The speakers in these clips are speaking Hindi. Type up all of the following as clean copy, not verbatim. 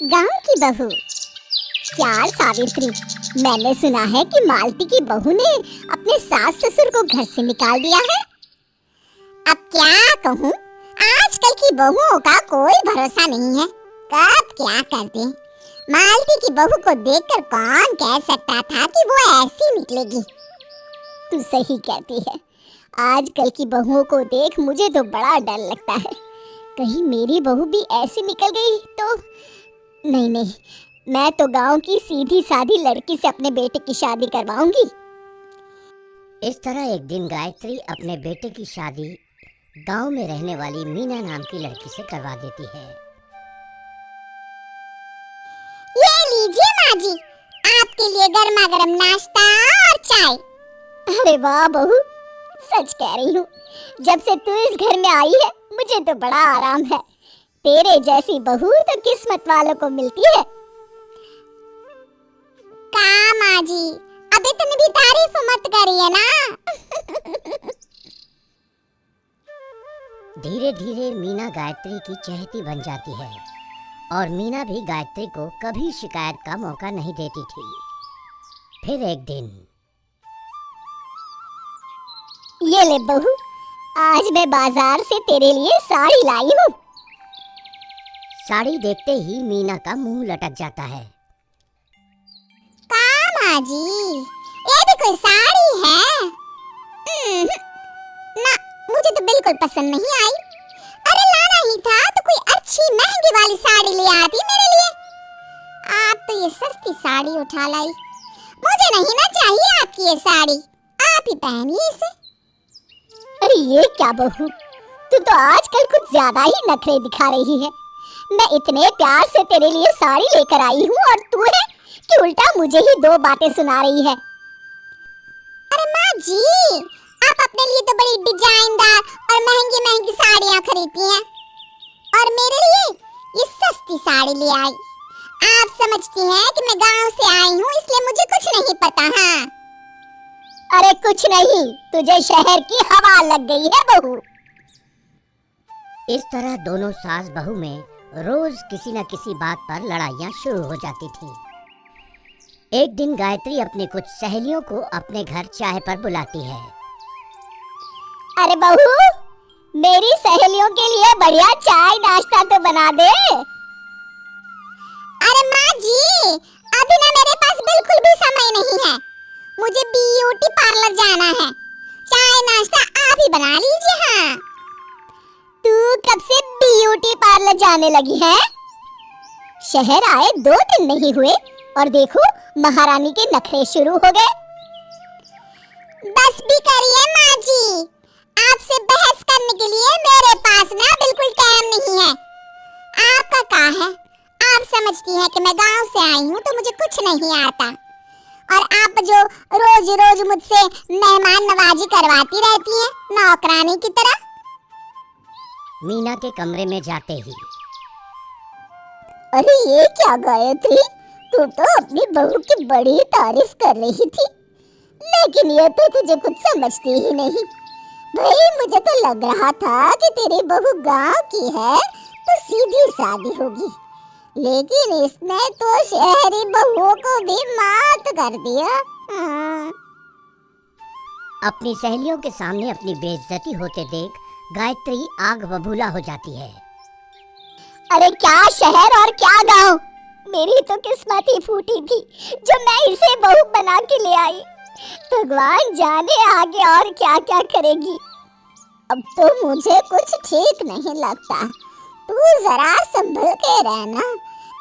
गांव की बहू। यार सावित्री, मैंने सुना है कि मालती की बहू ने अपने सास ससुर को घर से निकाल दिया है। अब क्या कहूँ, आजकल की बहुओं का कोई भरोसा नहीं है, कब क्या कर दे। मालती की बहू को देखकर कौन कह सकता था कि वो ऐसी निकलेगी। तू सही कहती है, आजकल की बहुओं को देख मुझे तो बड़ा डर लगता है। कहीं मेरी बहू भी ऐसी निकल गई तो। नहीं, मैं तो गांव की सीधी सादी लड़की से अपने बेटे की शादी करवाऊंगी। इस तरह एक दिन गायत्री अपने बेटे की शादी गांव में रहने वाली मीना नाम की लड़की से करवा देती है। ये लीजिए माँ जी, आपके लिए गर्मा गर्म नाश्ता और चाय। अरे वाह बहू, सच कह रही हूँ, जब से तू इस घर में आई है मुझे तो बड़ा आराम है। तेरे जैसी बहू तो किस्मत वालों को मिलती है। का माँ जी, अभी तुमने भी तारीफ मत करिए ना। धीरे धीरे मीना गायत्री की चहेती बन जाती है और मीना भी गायत्री को कभी शिकायत का मौका नहीं देती थी। फिर एक दिन, ये ले बहू, आज मैं बाजार से तेरे लिए साड़ी लाई हूँ। साड़ी देखते ही मीना का मुंह लटक जाता है। का माँ जी, ये भी कोई साड़ी है? ना, मुझे तो बिल्कुल पसंद नहीं आई। अरे लाना ही था तो कोई अच्छी महंगी वाली साड़ी ले आती मेरे लिए। आप तो ये सस्ती साड़ी उठा लाई। मुझे नहीं ना चाहिए आपकी ये साड़ी, आप ही पहनिए इसे। अरे ये क्या बहू, तू तो आजकल कुछ ज्यादा ही नखरे दिखा रही है। मैं इतने प्यार से तेरे लिए साड़ी लेकर आई हूँ और तू है कि उल्टा मुझे ही दो बातें सुना रही है। अरे माँ जी, आप अपने लिए तो बड़ी डिजाइनदार और महंगी महंगी साड़ियाँ खरीदती हैं और मेरे लिए ये सस्ती साड़ी ले आई। आप समझती हैं कि मैं गांव से आई हूँ इसलिए मुझे कुछ नहीं पता। हाँ, अरे कुछ नहीं, तुझे शहर की हवा लग गई है बहू। इस तरह दोनों सास बहू में रोज किसी न किसी बात पर लड़ाइयाँ शुरू हो जाती थी। एक दिन गायत्री अपनी कुछ सहेलियों को अपने घर चाय पर बुलाती है। अरे बहू, मेरी सहेलियों के लिए बढ़िया चाय नाश्ता तो बना दे। अरे माँ जी, अभी ना मेरे पास बिल्कुल भी समय नहीं है, मुझे ब्यूटी पार्लर जाना है। चाय नाश्ता आप ही बना लीजिए। हाँ, तू कब से ब्यूटी पार्लर जाने लगी है? शहर आए 2 दिन नहीं हुए और देखो महारानी के नखरे शुरू हो गए। बस भी करिए माँ जी, आपसे बहस करने के लिए मेरे पास ना बिल्कुल टाइम नहीं है। आपका क्या है, आप समझती हैं कि मैं गांव से आई हूँ तो मुझे कुछ नहीं आता और आप जो रोज रोज मुझसे मेहमान नवाजी करवाती रहती हैं नौकरानी की तरह। मीना के कमरे में जाते ही, अरे ये क्या गायत्री, तू तो अपनी बहू की बड़ी तारीफ कर रही थी, लेकिन ये तो तुझे कुछ समझती ही नहीं। भाई मुझे तो लग रहा था कि तेरी बहू गांव की है तो सीधी सादी होगी, लेकिन इसने तो शहरी बहुओं को भी मात कर दिया। हाँ। अपनी सहेलियों के सामने अपनी बेइज्जती होते देख गायत्री आग बबूला हो जाती है। अरे क्या शहर और क्या गांव, मेरी तो किस्मत ही फूटी थी जो मैं इसे बहू बना के ले आई। भगवान जाने आगे और क्या क्या करेगी। अब तो मुझे कुछ ठीक नहीं लगता। तू जरा संभल के रहना,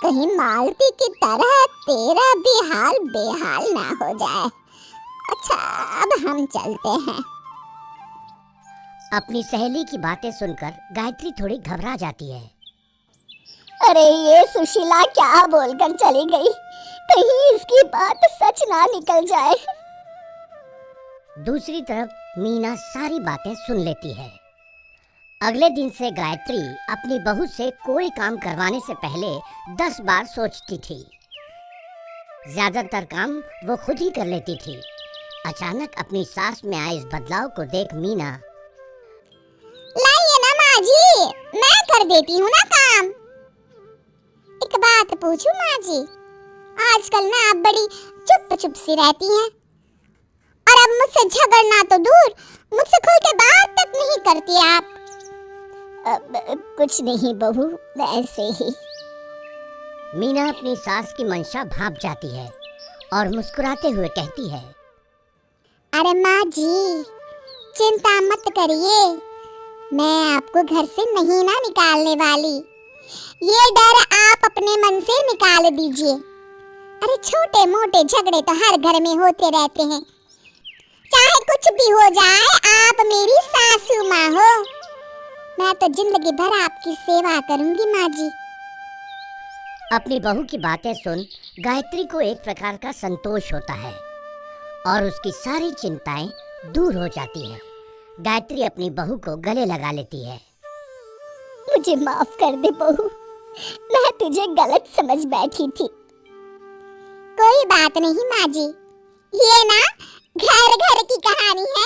कहीं मालती की तरह तेरा भी हाल बेहाल ना हो जाए। अच्छा, अब हम चलते हैं। अपनी सहेली की बातें सुनकर गायत्री थोड़ी घबरा जाती है। अरे ये सुशीला क्या बोलकर चली गई, कहीं इसकी बात सच ना निकल जाए। दूसरी तरफ मीना सारी बातें सुन लेती है। अगले दिन से गायत्री अपनी बहू से कोई काम करवाने से पहले 10 बार सोचती थी। ज्यादातर काम वो खुद ही कर लेती थी। अचानक अपनी सास में आए इस बदलाव को देख मीना, लाइए ना माँ जी, मैं कर देती हूँ ना काम। एक एक बात पूछूं माँ जी? आजकल ना आप बड़ी चुप चुप सी रहती हैं, और अब मुझसे झगड़ना तो दूर, मुझसे खुल के बात तक नहीं करती आप। कुछ नहीं बहू, ऐसे ही। मीना अपनी सास की मंशा भांप जाती है और मुस्कुराते हुए कहती है, अरे माँ जी, चिंता मत करिए, मैं आपको घर से नहीं ना निकालने वाली। ये डर आप अपने मन से निकाल दीजिए। अरे छोटे मोटे झगड़े तो हर घर में होते रहते हैं, चाहे कुछ भी हो जाए, आप मेरी सासू माँ हो। मैं तो जिंदगी भर आपकी सेवा करूंगी माँ जी। अपनी बहू की बातें सुन गायत्री को एक प्रकार का संतोष होता है और उसकी सारी चिंताएं दूर हो जाती है। गायत्री अपनी बहू को गले लगा लेती है। मुझे माफ कर दे बहू, मैं तुझे गलत समझ बैठी थी। कोई बात नहीं माँ जी, ये ना घर घर की कहानी है।